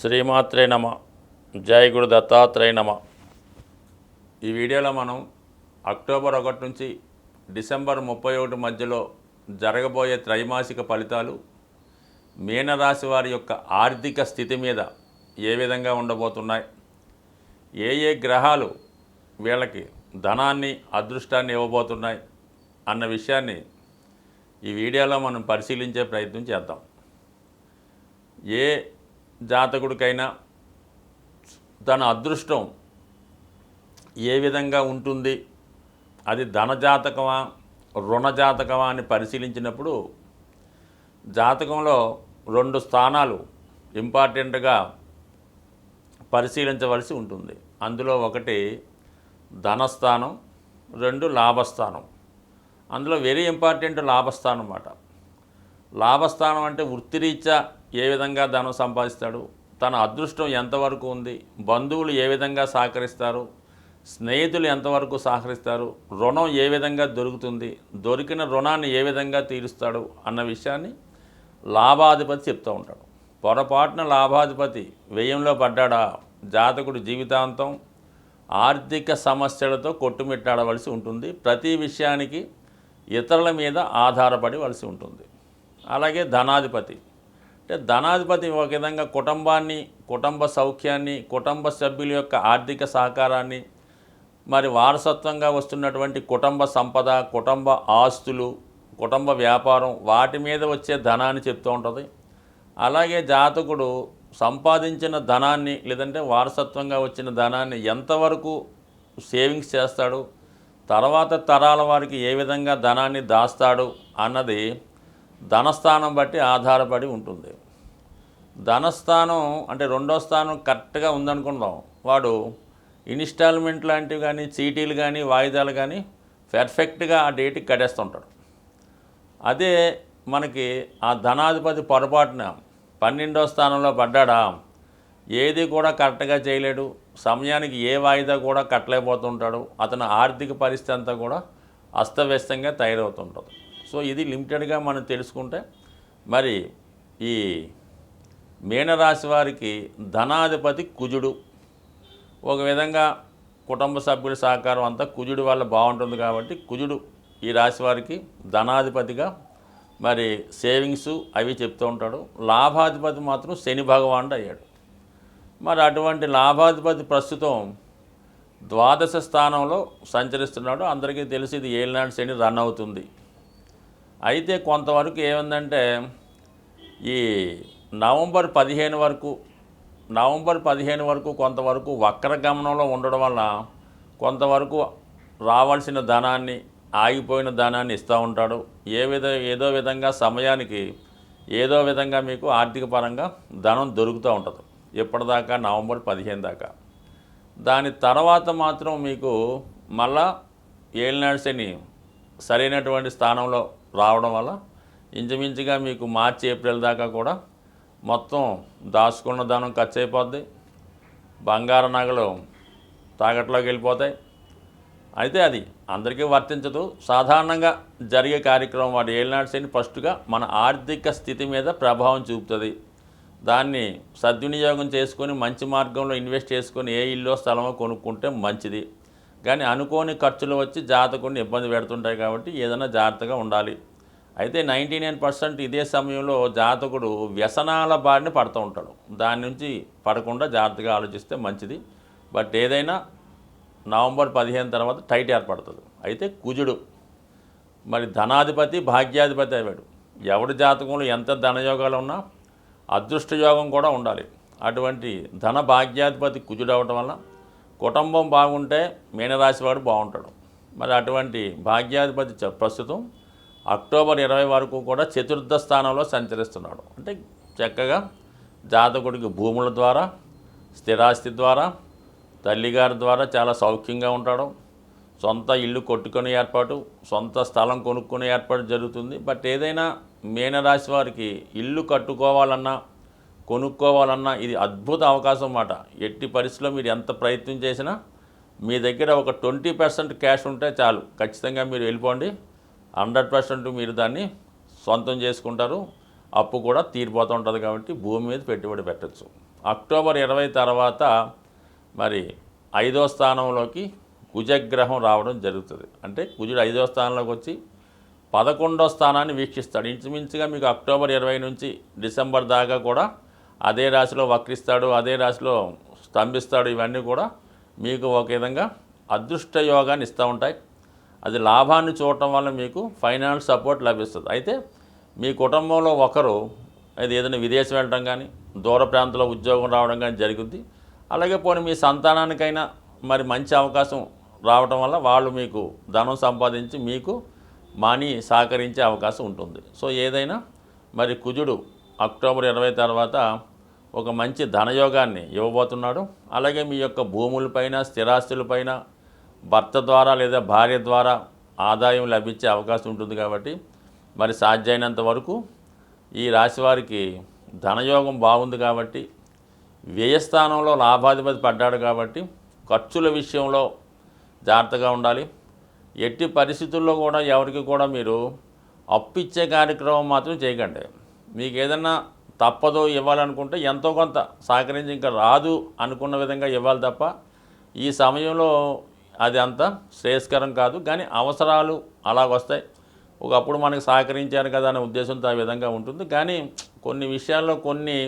శ్రీమాత్రే నమ. జై గురు దత్తాత్రేయ నమ. ఈ వీడియోలో మనం అక్టోబర్ 1 నుంచి డిసెంబర్ 31 మధ్యలో జరగబోయే త్రైమాసిక ఫలితాలు, మీనరాశి వారి యొక్క ఆర్థిక స్థితి మీద ఏ విధంగా ఉండబోతున్నాయి, ఏ ఏ గ్రహాలు వీళ్ళకి ధనాన్ని అదృష్టాన్ని ఇవ్వబోతున్నాయి అన్న విషయాన్ని ఈ వీడియోలో మనం పరిశీలించే ప్రయత్నం చేద్దాం. ఏ జాతకుడికైనా తన అదృష్టం ఏ విధంగా ఉంటుంది, అది ధన జాతకమా రుణ జాతకమా అని పరిశీలించినప్పుడు జాతకంలో 2 స్థానాలు ఇంపార్టెంట్గా పరిశీలించవలసి ఉంటుంది. అందులో ఒకటి ధనస్థానం, 2 లాభస్థానం. అందులో వెరీ ఇంపార్టెంట్ లాభస్థానం అన్నమాట. లాభస్థానం అంటే వృత్తిరీత్యా ఏ విధంగా ధనం సంపాదిస్తాడు, తన అదృష్టం ఎంతవరకు ఉంది, బంధువులు ఏ విధంగా సహకరిస్తారు, స్నేహితులు ఎంతవరకు సహకరిస్తారు, రుణం ఏ విధంగా దొరుకుతుంది, దొరికిన రుణాన్ని ఏ విధంగా తీరుస్తాడు అన్న విషయాన్ని లాభాధిపతి చెప్తూ ఉంటాడు. పొరపాటున లాభాధిపతి వ్యయంలో పడ్డాడా జాతకుడు జీవితాంతం ఆర్థిక సమస్యలతో కొట్టుమిట్టాడవలసి ఉంటుంది. ప్రతి విషయానికి ఇతరుల మీద ఆధారపడవలసి ఉంటుంది. అలాగే ధనాధిపతి అంటే ధనాధిపతి ఒక విధంగా కుటుంబాన్ని, కుటుంబ సౌఖ్యాన్ని, కుటుంబ సభ్యుల యొక్క ఆర్థిక సహకారాన్ని, మరి వారసత్వంగా వస్తున్నటువంటి కుటుంబ సంపద, కుటుంబ ఆస్తులు, కుటుంబ వ్యాపారం, వాటి మీద వచ్చే ధనాన్ని చెప్తూ ఉంటుంది. అలాగే జాతకుడు సంపాదించిన ధనాన్ని లేదంటే వారసత్వంగా వచ్చిన ధనాన్ని ఎంతవరకు సేవింగ్స్ చేస్తాడు, తర్వాత తరాల వారికి ఏ విధంగా ధనాన్ని దాస్తాడు అన్నది ధనస్థానం బట్టి ఆధారపడి ఉంటుంది. ధనస్థానం అంటే 2వ స్థానం కరెక్ట్గా ఉందనుకుందాం, వాడు ఇన్స్టాల్మెంట్ లాంటివి కానీ, చీటీలు కానీ, వాయిదాలు కానీ పర్ఫెక్ట్గా ఆ డేట్కి కట్టేస్తుంటాడు. అదే మనకి ఆ ధనాధిపతి పొరపాటున 12వ స్థానంలో పడ్డాడా, ఏది కూడా కరెక్ట్గా చేయలేడు, సమయానికి ఏ వాయిదా కూడా కట్టలేకపోతుంటాడు, అతని ఆర్థిక పరిస్థితి అంతా కూడా అస్తవ్యస్తంగా తయారవుతుంటుంది. సో ఇది లిమిటెడ్గా మనం తెలుసుకుంటే, మరి ఈ మీనరాశి వారికి ధనాధిపతి కుజుడు. ఒక విధంగా కుటుంబ సభ్యుల సహకారం అంతా కుజుడు వల్ల బాగుంటుంది కాబట్టి కుజుడు ఈ రాశి వారికి ధనాధిపతిగా మరి సేవింగ్స్ అవి చెప్తూ ఉంటాడు. లాభాధిపతి మాత్రం శని భగవానుడు అయ్యాడు. మరి అటువంటి లాభాధిపతి ప్రస్తుతం 12వ స్థానంలో సంచరిస్తున్నాడు. అందరికీ తెలిసి ఇది ఏలినాడు శని రన్ అవుతుంది. అయితే కొంతవరకు ఏముందంటే ఈ నవంబర్ 15 వరకు కొంతవరకు వక్రగమనంలో ఉండడం వల్ల కొంతవరకు రావాల్సిన ధనాన్ని, ఆగిపోయిన ధనాన్ని ఇస్తూ ఉంటాడు. ఏదో విధంగా సమయానికి ఏదో విధంగా మీకు ఆర్థిక పరంగా ధనం దొరుకుతూ ఉంటుంది. ఎప్పటిదాకా నవంబర్ 15 దాకా. దాని తర్వాత మాత్రం మీకు మళ్ళా ఏలినాడు శని సరైనటువంటి స్థానంలో రావడం వల్ల ఇంచుమించుగా మీకు మార్చి ఏప్రిల్ దాకా కూడా మొత్తం దాచుకున్న ధనం ఖర్చు అయిపోద్ది, బంగారు నగలు తాకట్లోకి వెళ్ళిపోతాయి. అయితే అది అందరికీ వర్తించదు. సాధారణంగా జరిగే కార్యక్రమం వాడు ఏలినాడు శని ఫస్ట్గా మన ఆర్థిక స్థితి మీద ప్రభావం చూపుతుంది. దాన్ని సద్వినియోగం చేసుకొని మంచి మార్గంలో ఇన్వెస్ట్ చేసుకొని ఏ ఇల్లు స్థలమో కొనుక్కుంటే మంచిది. కానీ అనుకోని ఖర్చులు వచ్చి జాతకుడిని ఇబ్బంది పెడుతుంటాయి కాబట్టి ఏదైనా జాగ్రత్తగా ఉండాలి. అయితే 99% ఇదే సమయంలో జాతకుడు వ్యసనాల బారిన పడుతూ ఉంటాడు. దాని నుంచి పడకుండా జాగ్రత్తగా ఆలోచిస్తే మంచిది. బట్ ఏదైనా నవంబర్ 15 తర్వాత టైట్ ఏర్పడుతుంది. అయితే కుజుడు మరి ధనాధిపతి, భాగ్యాధిపతి అయ్యాడు. ఎవడి జాతకంలో ఎంత ధనయోగాలు ఉన్నా అదృష్ట యోగం కూడా ఉండాలి. అటువంటి ధన భాగ్యాధిపతి కుజుడు అవటం వల్ల కుటుంబం బాగుంటే మీనరాశి వాడు బాగుంటాడు. మరి అటువంటి భాగ్యాధిపతి ప్రస్తుతం అక్టోబర్ 20 వరకు కూడా 4వ స్థానంలో సంచరిస్తున్నాడు. అంటే చక్కగా జాతకుడికి భూముల ద్వారా, స్థిరాస్తి ద్వారా, తల్లిగారి ద్వారా చాలా సౌఖ్యంగా ఉంటాడు. సొంత ఇల్లు కొట్టుకునే ఏర్పాటు, సొంత స్థలం కొనుక్కునే ఏర్పాటు జరుగుతుంది. బట్ ఏదైనా మీనరాశి వారికి ఇల్లు కట్టుకోవాలన్నా, కొనుక్కోవాలన్నా ఇది అద్భుత అవకాశం అన్నమాట. ఎట్టి పరిస్థితుల్లో మీరు ఎంత ప్రయత్నం చేసినా మీ దగ్గర ఒక 20% క్యాష్ ఉంటే చాలు, ఖచ్చితంగా మీరు వెళ్ళిపోండి. 100% మీరు దాన్ని సొంతం చేసుకుంటారు. అప్పు కూడా తీరిపోతూ ఉంటుంది కాబట్టి భూమి మీద పెట్టుబడి పెట్టచ్చు. అక్టోబర్ 20 తర్వాత మరి 5వ స్థానంలోకి కుజగ్రహం రావడం జరుగుతుంది. అంటే కుజుడు 5వ స్థానంలోకి వచ్చి 11వ స్థానాన్ని వీక్షిస్తాడు. ఇంచుమించుగా మీకు అక్టోబర్ 20 నుంచి డిసెంబర్ దాకా కూడా అదే రాశిలో వక్రిస్తాడు, అదే రాశిలో స్తంభిస్తాడు. ఇవన్నీ కూడా మీకు ఒక విధంగా అదృష్ట యోగాన్ని ఇస్తూ ఉంటాయి. అది లాభాన్ని చూడటం వల్ల మీకు ఫైనాన్స్ సపోర్ట్ లభిస్తుంది. అయితే మీ కుటుంబంలో ఒకరు అది ఏదైనా విదేశం వెళ్ళడం కానీ, దూర ప్రాంతంలో ఉద్యోగం రావడం కానీ జరుగుద్ది. అలాగే పోనీ మీ సంతానానికైనా మరి మంచి అవకాశం రావడం వల్ల వాళ్ళు మీకు ధనం సంపాదించి మీకు మనీ సహకరించే అవకాశం ఉంటుంది. సో ఏదైనా మరి కుజుడు అక్టోబర్ 20 తర్వాత ఒక మంచి ధనయోగాన్ని ఇవ్వబోతున్నాడు. అలాగే మీ యొక్క భూములపైన, స్థిరాస్తులపైన భర్త ద్వారా లేదా భార్య ద్వారా ఆదాయం లభించే అవకాశం ఉంటుంది. కాబట్టి మరి సాధ్యమైనంత వరకు ఈ రాశి వారికి ధనయోగం బాగుంది కాబట్టి, వ్యయస్థానంలో లాభాధిపతి పడ్డాడు కాబట్టి ఖర్చుల విషయంలో జాగ్రత్తగా ఉండాలి. ఎట్టి పరిస్థితుల్లో కూడా ఎవరికి కూడా మీరు అప్పిచ్చే కార్యక్రమం మాత్రం చేయకండి. మీకు ఏదన్నా తప్పదో ఇవ్వాలనుకుంటే ఎంతో కొంత సహకరించి ఇంకా రాదు అనుకున్న విధంగా ఇవ్వాలి తప్ప ఈ సమయంలో అది అంత శ్రేయస్కరం కాదు. కానీ అవసరాలు అలాగొస్తాయి. ఒకప్పుడు మనకు సహకరించారు కదా అనే ఉద్దేశంతో ఆ విధంగా ఉంటుంది. కానీ కొన్ని విషయాల్లో కొన్ని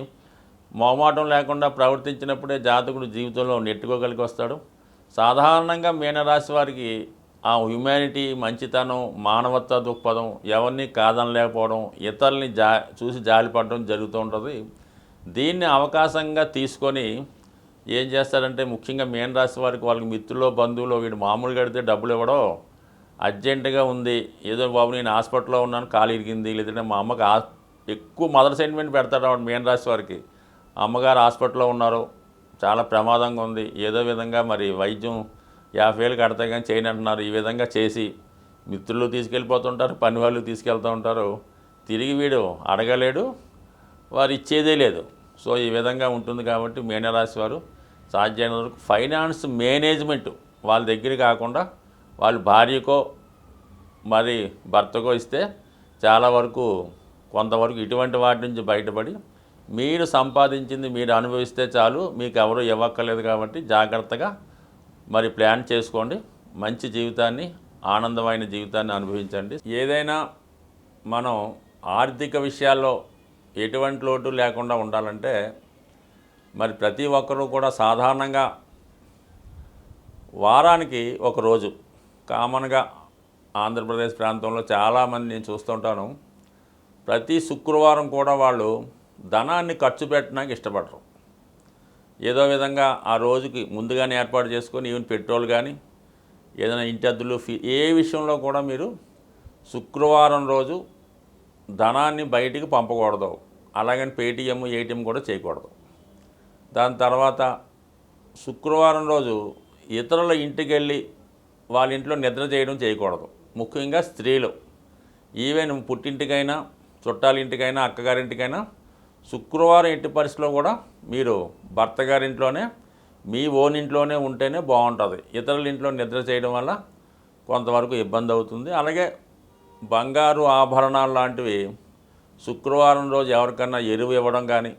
మొహమాటం లేకుండా ప్రవర్తించినప్పుడే జాతకుడు జీవితంలో నెట్టుకోగలిగి వస్తాడు. సాధారణంగా మీనరాశి వారికి ఆ హ్యుమానిటీ, మంచితనం, మానవత్వ దృక్పథం, ఎవరిని కాదనలేకపోవడం, ఇతరుల్ని చూసి జాలిపడడం జరుగుతూ ఉంటుంది. దీన్ని అవకాశంగా తీసుకొని ఏం చేస్తారంటే ముఖ్యంగా మీనరాశి వారికి వాళ్ళకి మిత్రులు, బంధువులు వీడు మామూలుగా అడిగితే డబ్బులు ఇవ్వడం, అర్జెంటుగా ఉంది ఏదో బాబు నేను హాస్పిటల్లో ఉన్నాను కాలు ఇరిగింది, లేదంటే మా అమ్మకి ఎక్కువ మదర్ సెంటిమెంట్ పెడతాడు ఆవిడ మీనరాశి వారికి. అమ్మగారు హాస్పిటల్లో ఉన్నారు, చాలా ప్రమాదంగా ఉంది, ఏదో విధంగా మరి వైద్యం 50,000 కడతా కానీ చేయని అంటున్నారు. ఈ విధంగా చేసి మిత్రులు తీసుకెళ్ళిపోతుంటారు, పని వాళ్ళు తీసుకెళ్తూ ఉంటారు. తిరిగి వీడు అడగలేడు, వారు ఇచ్చేదే లేదు. సో ఈ విధంగా ఉంటుంది. కాబట్టి మీనరాశి వారు సాధ్యమైనంత వరకు ఫైనాన్స్ మేనేజ్మెంట్ వాళ్ళ దగ్గర కాకుండా వాళ్ళ భార్యకో మరి భర్తకో ఇస్తే చాలా వరకు కొంతవరకు ఇటువంటి వాటి నుంచి బయటపడి మీరు సంపాదించింది మీరు అనుభవిస్తే చాలు, మీకు ఎవరు ఇవ్వక్కర్లేదు. కాబట్టి జాగ్రత్తగా మరి ప్లాన్ చేసుకోండి. మంచి జీవితాన్ని, ఆనందమైన జీవితాన్ని అనుభవించండి. ఏదైనా మనం ఆర్థిక విషయాల్లో ఎటువంటి లోటు లేకుండా ఉండాలంటే మరి ప్రతి ఒక్కరూ కూడా సాధారణంగా వారానికి ఒక రోజు కామన్గా ఆంధ్రప్రదేశ్ ప్రాంతంలో చాలామంది నేను చూస్తుంటాను, ప్రతి శుక్రవారం కూడా వాళ్ళు ధనాన్ని ఖర్చు పెట్టడానికి ఇష్టపడరు. ఏదో విధంగా ఆ రోజుకి ముందుగానే ఏర్పాటు చేసుకొని ఈవెన్ పెట్రోల్ కానీ ఏదైనా ఇంటి అద్దెలు ఏ విషయంలో కూడా మీరు శుక్రవారం రోజు ధనాన్ని బయటికి పంపకూడదు. అలాగని పేటీఎం, ఏటీఎం కూడా చేయకూడదు. దాని తర్వాత శుక్రవారం రోజు ఇతరుల ఇంటికి వెళ్ళి వాళ్ళ ఇంట్లో నిద్ర చేయకూడదు. ముఖ్యంగా స్త్రీలు ఈవెన్ పుట్టింటికైనా, చుట్టాల ఇంటికైనా, అక్కగారింటికైనా శుక్రవారం ఎట్టి పరిస్థితిలో కూడా మీరు భర్త గారింట్లోనే, మీ ఓన్ ఇంట్లోనే ఉంటేనే బాగుంటుంది. ఇతరుల ఇంట్లో నిద్ర చేయడం వల్ల కొంతవరకు ఇబ్బంది అవుతుంది. అలాగే బంగారు ఆభరణాలు లాంటివి శుక్రవారం రోజు ఎవరికన్నా ఎరువు ఇవ్వడం కానీ,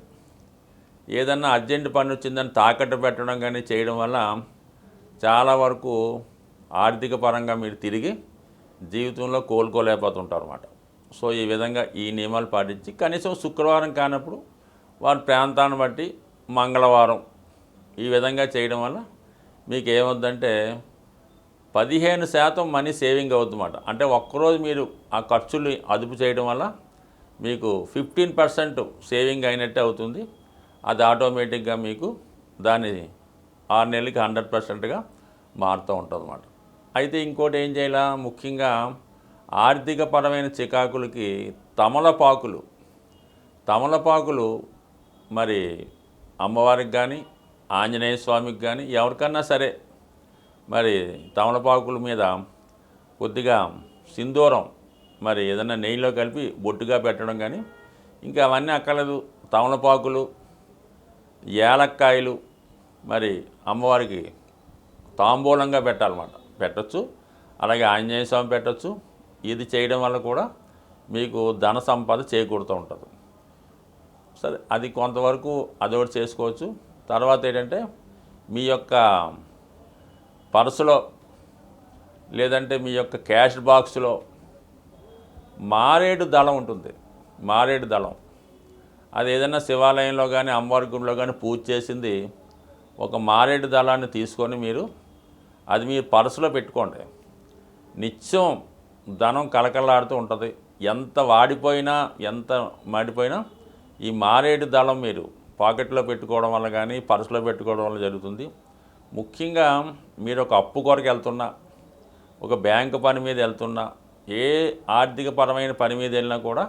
ఏదన్నా అర్జెంటు పని వచ్చిందని తాకట్టు పెట్టడం కానీ చేయడం వల్ల చాలా వరకు ఆర్థిక పరంగా మీరు తిరిగి జీవితంలో కోలుకోలేకపోతుంటారు అన్నమాట. సో ఈ విధంగా ఈ నియమాలు పాటించి కనీసం శుక్రవారం కానప్పుడు వారి ప్రాంతాన్ని బట్టి మంగళవారం ఈ విధంగా చేయడం వల్ల మీకు ఏమవుద్దంటే 15% మనీ సేవింగ్ అవుతుందన్నమాట. అంటే ఒక్కరోజు మీరు ఆ ఖర్చులు అదుపు చేయడం వల్ల మీకు 15% సేవింగ్ అయినట్టే అవుతుంది. అది ఆటోమేటిక్గా మీకు దాన్ని 6 నెలలకి 100%గా మారుతూ ఉంటుంది అన్నమాట. అయితే ఇంకోటి ఏం చేయాలా, ముఖ్యంగా ఆర్థికపరమైన చికాకులకి తమలపాకులు మరి అమ్మవారికి కానీ, ఆంజనేయ స్వామికి కానీ ఎవరికన్నా సరే మరి తమలపాకుల మీద కొద్దిగా సింధూరం మరి ఏదైనా నెయ్యిలో కలిపి బొట్టుగా పెట్టడం కానీ, ఇంకా అవన్నీ అక్కర్లేదు. తమలపాకులు, యాలక్కాయలు మరి అమ్మవారికి తాంబూలంగా పెట్టచ్చు. అలాగే ఆంజనేయ స్వామి పెట్టచ్చు. ఇది చేయడం వల్ల కూడా మీకు ధన సంపద చేకూరుతూ ఉంటుంది. సరే అది కొంతవరకు అదొకటి చేసుకోవచ్చు. తర్వాత ఏంటంటే మీ యొక్క పర్సులో లేదంటే మీ యొక్క క్యాష్ బాక్స్లో మారేడు దళం ఉంటుంది. మారేడు దళం అది ఏదైనా శివాలయంలో కానీ అమ్మవారి గుడిలో కానీ పూజ చేసింది ఒక మారేడు దళాన్ని తీసుకొని మీరు అది మీ పర్సులో పెట్టుకోండి. నిత్యం ధనం కలకలాడుతూ ఉంటుంది. ఎంత వాడిపోయినా ఎంత మాడిపోయినా ఈ మారేడు దళం మీరు పాకెట్లో పెట్టుకోవడం వల్ల కానీ పర్సులో పెట్టుకోవడం వల్ల జరుగుతుంది. ముఖ్యంగా మీరు ఒక అప్పు కొరకు వెళ్తున్నా, ఒక బ్యాంకు పని మీద వెళ్తున్నా, ఏ ఆర్థికపరమైన పని మీద వెళ్ళినా కూడా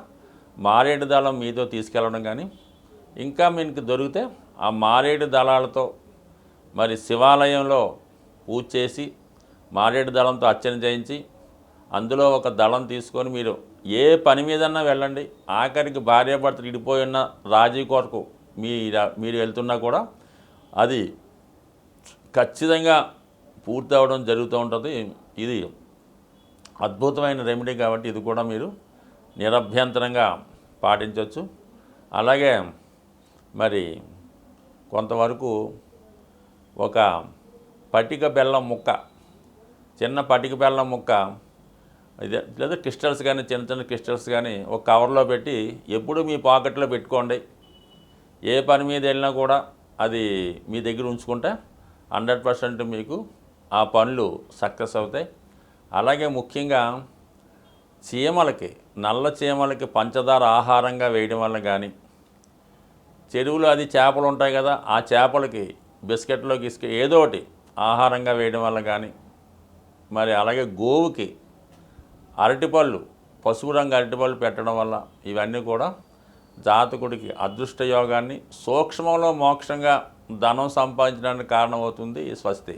మారేడు దళం మీతో తీసుకెళ్ళడం కానీ, ఇంకా మీకు దొరికితే ఆ మారేడు దళాలతో మరి శివాలయంలో పూజ చేసి మారేడు దళంతో అర్చన చేయించి అందులో ఒక దళం తీసుకొని మీరు ఏ పని మీదన్నా వెళ్ళండి. ఆఖరికి భార్యాభర్తలు ఇడిపోయి ఉన్న రాజీ కొరకు మీరు వెళ్తున్నా కూడా అది ఖచ్చితంగా పూర్తి అవ్వడం జరుగుతూ ఉంటుంది. ఇది అద్భుతమైన రెమెడీ కాబట్టి ఇది కూడా మీరు నిరభ్యంతరంగా పాటించవచ్చు. అలాగే మరి కొంతవరకు ఒక పటిక బెల్లం ముక్క, చిన్న పటిక బెల్లం ముక్క ఇదే లేదా క్రిస్టల్స్ కానీ చిన్న చిన్న క్రిస్టల్స్ కానీ ఒక కవర్లో పెట్టి ఎప్పుడు మీ పాకెట్లో పెట్టుకోండి. ఏ పని మీద వెళ్ళినా కూడా అది మీ దగ్గర ఉంచుకుంటే 100% మీకు ఆ పనులు సక్సెస్ అవుతాయి. అలాగే ముఖ్యంగా చీమలకి, నల్ల చీమలకి పంచదార ఆహారంగా వేయడం వల్ల కానీ, చెరువులో అది చేపలు ఉంటాయి కదా, ఆ చేపలకి బిస్కెట్లో ఏదో ఒకటి ఆహారంగా వేయడం వల్ల కానీ, మరి అలాగే గోవుకి అరటిపళ్ళు, పసుపు రంగు అరటిపళ్ళు పెట్టడం వల్ల ఇవన్నీ కూడా జాతకుడికి అదృష్ట యోగాన్ని, సూక్ష్మంలో మోక్షంగా ధనం సంపాదించడానికి కారణమవుతుంది. స్వస్తి.